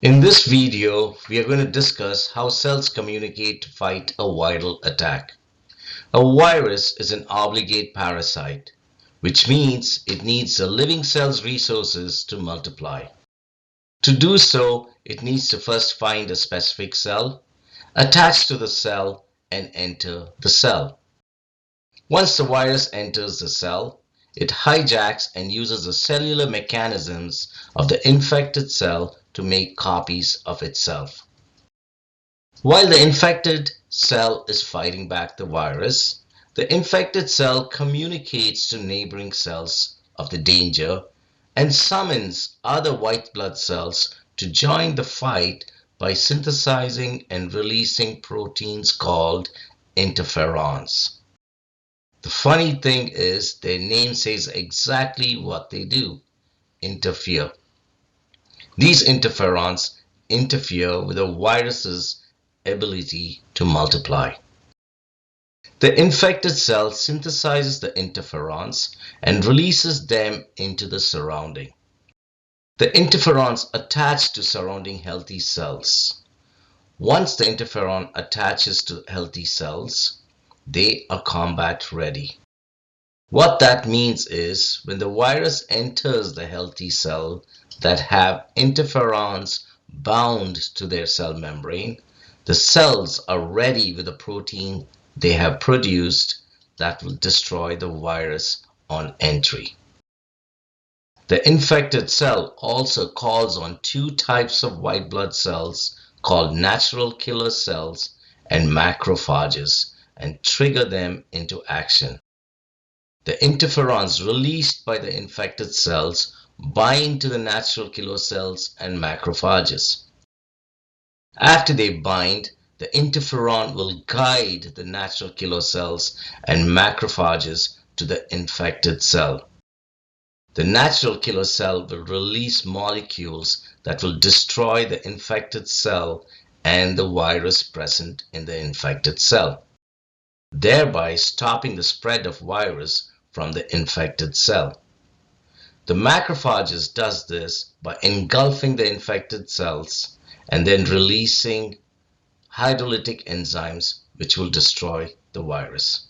In this video, we are going to discuss how cells communicate to fight a viral attack. A virus is an obligate parasite, which means it needs the living cell's resources to multiply. To do so, it needs to first find a specific cell, attach to the cell, and enter the cell. Once the virus enters the cell, it hijacks and uses the cellular mechanisms of the infected cell to make copies of itself. While the infected cell is fighting back the virus, the infected cell communicates to neighboring cells of the danger and summons other white blood cells to join the fight by synthesizing and releasing proteins called interferons. The funny thing is their name says exactly what they do: interfere. These interferons interfere with a virus's ability to multiply. The infected cell synthesizes the interferons and releases them into the surrounding. The interferons attach to surrounding healthy cells. Once the interferon attaches to healthy cells, they are combat ready. What that means is when the virus enters the healthy cell that have interferons bound to their cell membrane, the cells are ready with a protein they have produced that will destroy the virus on entry. The infected cell also calls on two types of white blood cells called natural killer cells and macrophages and trigger them into action. The interferons released by the infected cells bind to the natural killer cells and macrophages. After they bind, the interferon will guide the natural killer cells and macrophages to the infected cell. The natural killer cell will release molecules that will destroy the infected cell and the virus present in the infected cell, thereby stopping the spread of virus from the infected cell. The macrophages does this by engulfing the infected cells and then releasing hydrolytic enzymes which will destroy the virus.